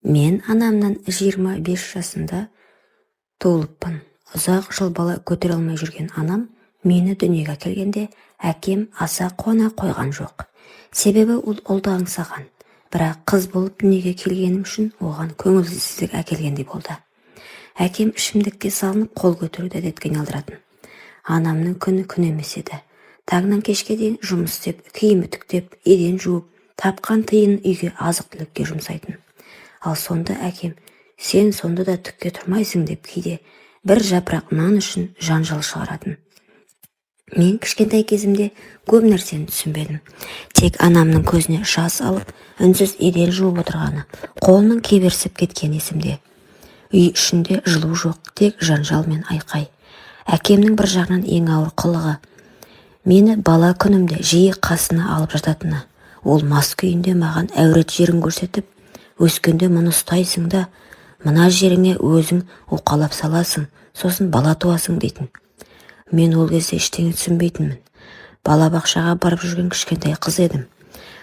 Мен анамнан 25 жасында туылыппын. Ұзақ жыл бала көтере алмай жүрген анам мені дүниеге әкелгенде әкем аса қуана қойған жоқ. Себебі ол ұлды аңсаған. Бірақ қыз болып дүниеге келгенім үшін оған көңілсіздік әкелгендей болды. Әкем ішімдікке салынып қол көтеруді әдетке айналдыратын. Анамның күні күн емес еді. Таңнан кешке дейін жұмыс істеп, киім үтіктеп, еден жуып, тапқан тиынын үйге азық-түлікке жұмсайтын. Ал сонда әкем, сен сонда да түкке тұрмайсың деп кейде бір жапырақ нан үшін жанжал шығаратын. Мен кішкентай кезімде көп нәрсені түсінбедім. Тек анамның көзіне жас алып, үнсіз еден жуып отырғаны, қолының кеберсіп кеткен есімде. Үй ішінде жылу жоқ, тек жанжал мен айқай. Әкемнің бір жағынан ең ауыр қылығы, мені бала күнімде жиі қасына алып жататыны. Ол мас күйінде маған әурет жерін көрсетіп, өскенде мұны ұстайсың да, мына жеріңе өзің уқалап саласың, сосын бала туасың дейтін. Мен ол кезде ештеңе түсінбейтінмін. Балабақшаға барып жүрген кішкентай қыз едім.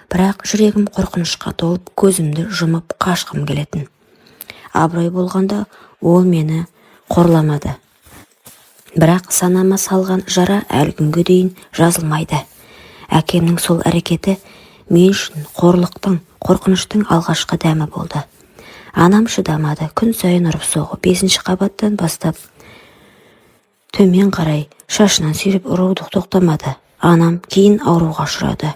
Бірақ жүрегім қорқынышқа толып, көзімді жұмып қашқым келетін. Абырой болғанда ол мені қорламады. Бірақ санама салған жара әлі күнге дейін жазылмайды. Әкемнің сол әрекеті мен үшін қорлықтың, қорқыныштың алғашқы дәмі болды. Анам шыдамады, күн сайын ұрып соғып, 5-ші қабаттан бастап төмен қарай шашынан сүйреп ұруды тоқтамады. Анам кейін ауруға ұшырады.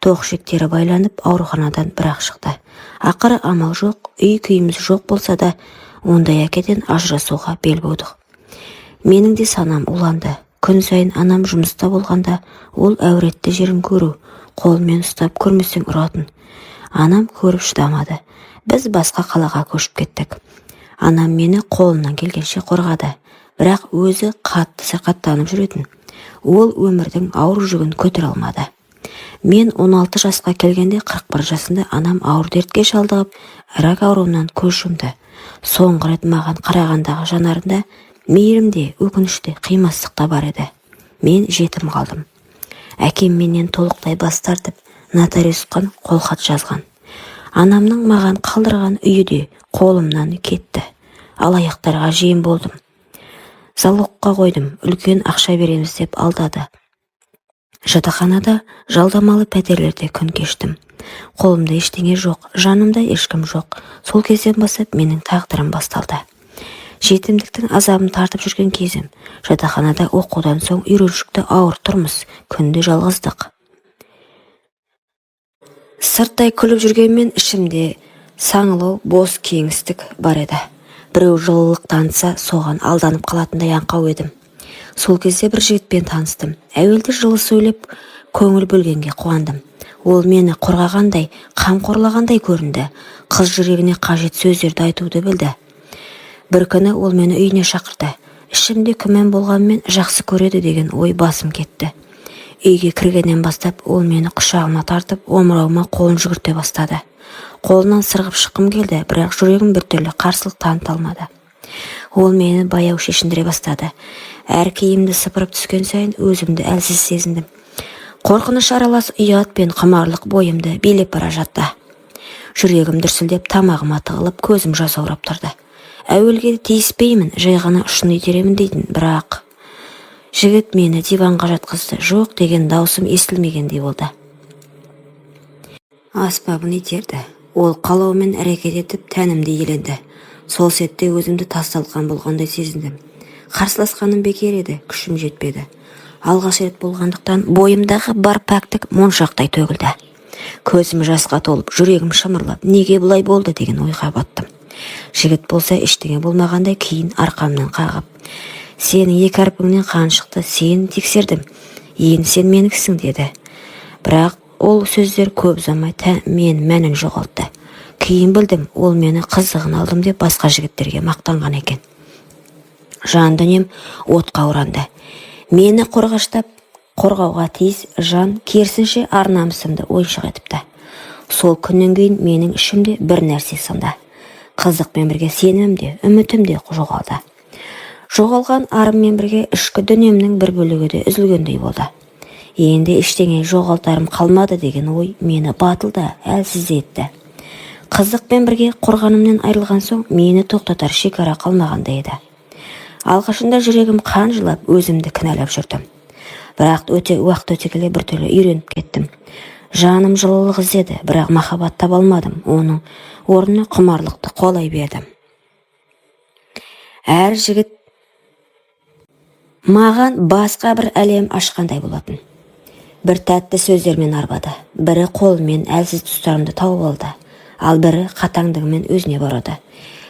Тоқ-ішектері байланып ауруханадан бір-ақ шықты. Ақыры амал жоқ, үй күйіміз жоқ болса да, ондай әкеден ажырасуға бел будық. Менің де санам уланды. Күн сайын анам жұмыста болғанда, ол әуретті жерін көру, қолмен ұстап көрмесең ұратын. Анам көріп шыдамады. Біз басқа қалаға көшіп кеттік. Анам мені қолынан келгенше қорғады. Бірақ өзі қатты сырқаттанып жүретін. Ол өмірдің ауыр жүгін көтере алмады. Мен 16 жасқа келгенде 41 жасында анам ауыр дертке шалдығып, рак ауруынан көз жұмды. Соңғы рет маған қарағандағы жанарында мейірімде, өкініште, қимастық та бар еді. Мен жетім қалдым. Әкем менен толықтай бас тартып, нотариусқа қолхат жазған. Анамның маған қалдырған үйі де қолымнан кетті. Алаяқтарға жем болдым. Залогқа қойдым, үлкен ақша береміз деп алдады. Жатақханада жалдамалы пәтерлерде күн кештім. Қолымда ештеңе жоқ, жанымда ешкім жоқ. Сол кезден бастап менің тағдырым басталды. Жетімдіктің азабын тартып жүрген кезім. Жатақханада оқудан соң үйреншікті ауыр тұрмыс, күнде жалғыздық. Сырттай күліп жүргенмен ішімде саңылау, бос кеңістік бар еді. Біреу жылылық танытса, соған алданып қалатындай аңқау едім. Сол кезде бір жігітпен таныстым. Әуелде жылы сөйлеп, көңіл бөлгенге қуандым. Ол мені қорғағандай, қамқорлағандай көрінді. Қыз жүрегіне қажет сөздерді айтуды білді. Бір күні ол мені үйіне шақырды. Ішімде күмән болғанмен жақсы көреді деген ой басым кетті. Үйге кіргеннен бастап ол мені құшағына тартып, омырауыма қолын жүгірте бастады. Қолынан сырғып шыққым келді, бірақ жүрегім біртүрлі қарсылық таныта алмады. Ол мені баяу шешіндіре бастады. Әр киімді сыпырып түскен сайын өзімді әлсіз сезіндім. Қорқыныш аралас ұят пен құмарлық бойымды билеп бара жатты. Жүрегім дүрсілдеп, тамағыма тығылып, көзім жасаурап тұрды. Әуелге тиіспеймін, жай ғана ұшын итеремін дейтін, бірақ жігіт мені диванға жатқызды. Жоқ деген даусым естілмегендей болды. Аспабын итерді. Ол қалаумен әрекет етіп, тәнімді иеленді. Сол сәтте өзімді тасталған болғандай сезіндім. Қарсыласқаным бекер еді, күшім жетпеді. Алғаш рет болғандықтан бойымдағы бар пәктік моншақтай төгілді. Көзім жасқа толып, жүрегім шымырлап, неге бұлай болды деген ойға баттым. Жігіт болса ештеңе болмағандай кейін арқамнан қағып, сенің екі әрпіңнен қан шықты, сені тексердім, енді сен меніксің деді. Бірақ ол сөздер көп ұзамай мен мәнін жоғалтты. Кейін білдім, ол мені қызығын алдым деп басқа жігіттерге мақтанған екен. Жан дүнием отқа оранды. Мені қорғаштап, қорғауға тиіс жан керісінше ар-намысымды ойыншық етіпті. Сол күннен кейін менің ішімде бір нәрсе сынды. Қызықпен бірге сенімім де, үмітім де жоғалды. Жоғалған арыммен бірге ішкі дүниемнің бір бөлігі де үзілгендей болды. Енді ештеңе жоғалтарым қалмады деген ой мені батылда әлсіз етті. Қызықпен бірге қорғанымнан айырылған соң мені тоқтатар шекара қалмағандай еді. Алғашында жүрегім қан жылап, өзімді кінәлап жүрдім. Бірақ уақыт өте келе біртүрлі үйреніп кеттім. Жаным жылылық іздеді, бірақ махаббат таба алмадым. Оның орнына құмарлықты қолай бердім. Әр жігіт маған басқа бір әлем ашқандай болатын. Бір тәтті сөздермен арбады, бірі қолымен әлсіз тұстарымды тауып алды, ал бірі қатаңдығымен өзіне барады.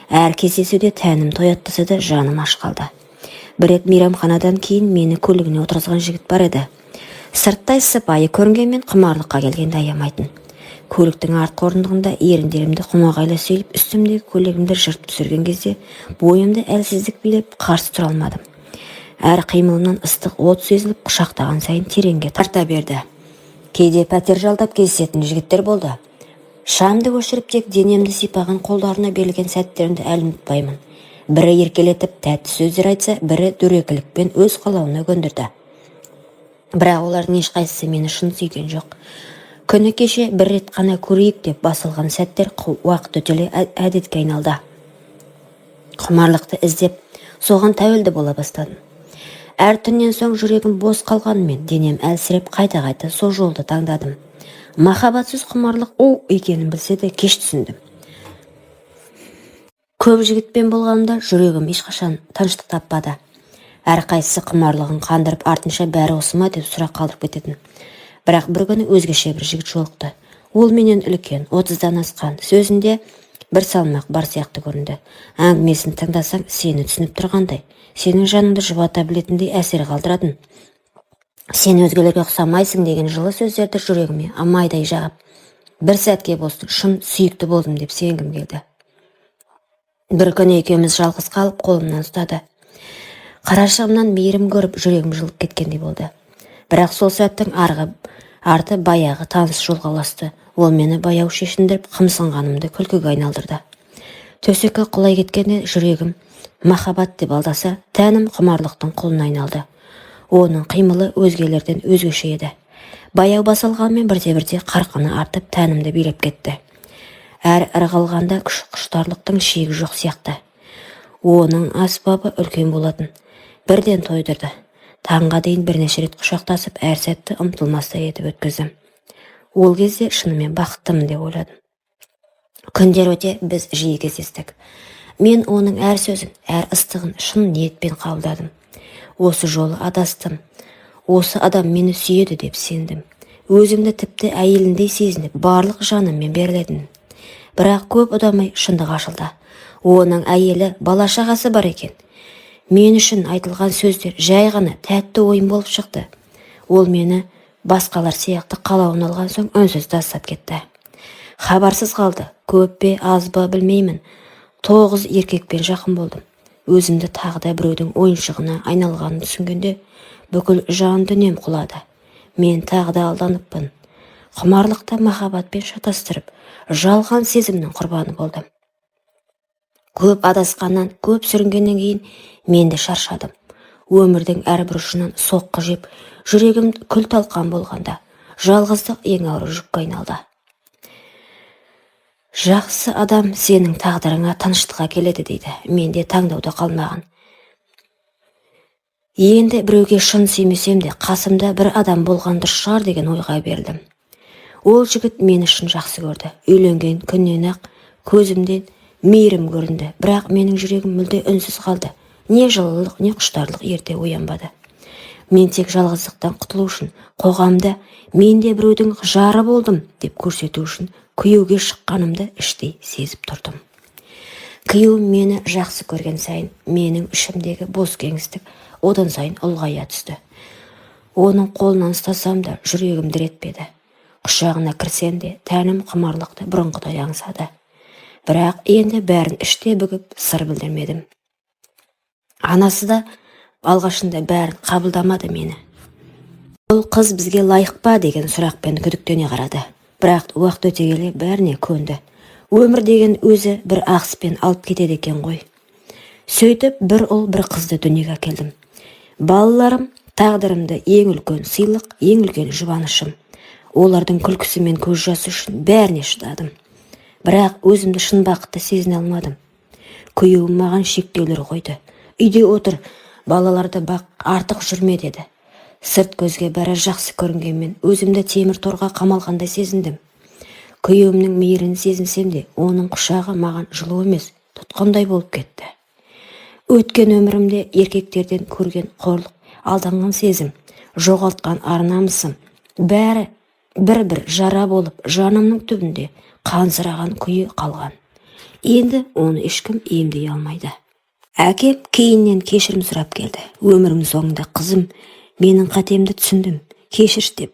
Әр кездесуде тәнім тояттаса да жаным аш қалды. Бір рет мейрамханадан кейін мені көлігіне отырғызған жігіт бар еді. Сырттай сыпайы көрінгенмен құмарлыққа келгенде аямайтын. Көліктің артқы орындығында еріндерімді құмағайлы сөйлеп, үстімдегі көйлегімді жыртып түсірген кезде бойымды әлсіздік билеп қарсы тұра алмадым. Әр қимылымнан ыстық от сезіліп, құшақтаған сайын тереңге тарта берді. Кейде пәтер жалдап кездесетін жігіттер болды. Шамды өшіріп тек денемді сипаған қолдарына берілген сәттерімді әлі ұмытпаймын. Бірі еркелетіп тәтті сөздер айтса, бірі дөрекілікпен өз қалауына көндірді. Бірақ олардың ешқайсысы мені шын сүйген жоқ. Күні кеше бір рет қана көрейік деп басылған сәттер уақыт өте әдетке айналды. Құмарлықты іздеп, соған тәуелді бола бастадым. Әр түннен соң жүрегім бос қалғанымен, денем әлсіреп қайта-қайта сол жолды таңдадым. Махаббатсыз құмарлық екенін білсе де кеш түсіндім. Көп жігітпен болғанымда жүрегім ешқашан тыныштық таппады. Әрқайсысы құмарлығын қандырып, артынша бәрі осы ма деп сұрақ қалдырып кететін. Бірақ бір күні өзгеше бір жігіт жолықты. Ол менен үлкен, 30-дан асқан, сөзінде бір салмақ бар сияқты көрінді. Әңгімесін тыңдасаң, сені түсініп тұрғандай, сенің жаныңды жұбата білетіндей әсер қалдыратын. Сен өзгелерге ұқсамайсың деген жылы сөздерді жүрегіме амайдай жағып, бір сәтке болсын шын сүйікті болдым деп сенгім келді. Бір күні екеуміз жалғыз қалып, қолымнан ұстады. Қарашығымнан мейірім көріп, жүрегім жылып кеткендей болды. Бірақ сол сәттің арты баяғы таныс жолға ұласты. Ол мені баяу шешіндіріп, қымсынғанымды күлкіге айналдырды. Төсекке құлай кеткенде жүрегім махаббат деп алдаса, тәнім құмарлықтың құлына айналды. Оның қимылы өзгелерден өзгеше еді. Баяу басылғанмен бірте-бірте қарқыны артып, тәнімді билеп кетті. Әр ырғалғанда құштарлықтың шегі жоқ сияқты. Оның аспабы үлкен болатын. Бірден тойдырды. Таңға дейін бірнеше рет құшақтасып, әр сәтті ұмтылмастай етіп өткіздім. Ол кезде шынымен бақыттымын деп ойладым. Күндер өте біз жиі кездестік. Мен оның әр сөзін, әр ыстығын шын ниетпен қабылдадым. Осы жолы адастым. Осы адам мені сүйеді деп сендім. Өзімді тіпті әйеліндей сезініп, барлық жаныммен беріледім. Бірақ көп ұдамай шындық ашылды. Оның әйелі, бала-шағасы бар екен. Мен үшін айтылған сөздер жай ғана тәтті ойын болып шықты. Ол мені басқалар сияқты қалауын алған соң үнсіз тастап кетті. Хабарсыз қалды. Көп пе, аз ба білмеймін. 9 еркекпен жақын болдым. Өзімді тағы да біреудің ойыншығына айналғанын түсінгенде бүкіл жан дүнием құлады. Мен тағы да алданыппын. Құмарлықта махаббатпен шатастырып, жалған сезімнің құрбаны болдым. Көп адасқаннан, көп сүрінгеннен кейін мен де шаршадым. Өмірдің әрбір ұшынан соққы жеп, жүрегім күл талқан болғанда, жалғыздық ең ауыр жүкке айналды. Жақсы адам сенің тағдырыңа тыныштыққа келеді дейді. Менде таңдауда қалмаған. Енді біреуге шын сүймесем де, қасымда бір адам болған дұрыс шығар деген ойға берілдім. Ол жігіт мені шын жақсы көрді. Үйленген күннен ақ көзімден мейірім көрінді. Бірақ менің жүрегім мүлде үнсіз қалды. Не жылылық, не құштарлық ерте оянбады. Мен тек жалғыздықтан құтылу үшін, қоғамда мен де біреудің жары болдым деп көрсету үшін күйеуге шыққанымды іштей сезіп тұрдым. Күйеуім мені жақсы көрген сайын, менің ішімдегі бос кеңістік одан сайын ұлғая түсті. Оның қолынан ұстасам да жүрегім дір етпеді. Құшағына кірсем де тәнім құмарлықты бұрынғыдай аңсады. Бірақ енді бәрін іште бүгіп сыр білдірмедім. Анасы да алғашында бәрін қабылдамады мені. Бұл қыз бізге лайық па деген сұрақпен күдіктене қарады. Бірақ уақыт өте келе бәріне көнді. Өмір деген өзі бір ақыспен алып кетеді екен ғой. Сөйтіп бір ұл бір қызды дүниеге әкелдім. Балаларым тағдырымды ең үлкен сыйлық, ең үлкен жұбанышым. Олардың күлкісі мен көз жасы үшін бәріне шыдадым. Бірақ өзімді шын бақытты сезіне алмадым. Күйеуім маған шектеулер қойды. Үйде отыр, балаларды бақ, артық жүрме деді. Сырт көзге бәрі жақсы көрінгенмен, өзімді темір торға қамалғандай сезіндім. Күйеуімнің мейірін сезінсем де, оның құшағы маған жылу емес, тұтқандай болып кетті. Өткен өмірімде еркектерден көрген қорлық, алданған сезім, жоғалтқан ар-намысым, бәрі бір-бір жара болып жанымның түбінде қансыраған күйі қалған. Енді оны ешкім емдей алмайды. Әкем кейіннен кешірім сұрап келді. Өмірім соңында қызым, менің қатемді түсіндім, кешірші деп.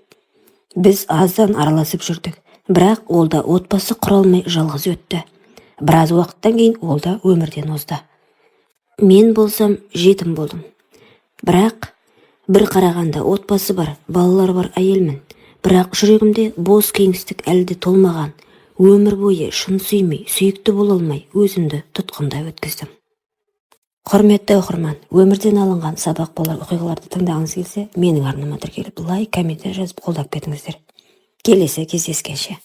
Біз аздан араласып жүрдік, бірақ ол да отбасы құра алмай жалғыз өтті. Біраз уақыттан кейін ол да өмірден озды. Мен болсам жетім болдым. Бірақ бір қарағанда отбасы бар, балалар бар әйелмін. Бірақ жүрегімде бос кеңістік әлде толмаған. Өмір бойы шын сүймей, сүйікті бола алмай, өзімді тұтқында өткіздім. Құрметті оқырман, өмірден алынған сабақ болар оқиғаларды тыңдағыңыз келсе, менің арнама тіркеліп лайк, коммент жазып қолдап кетіңіздер. Келесі кездескенше.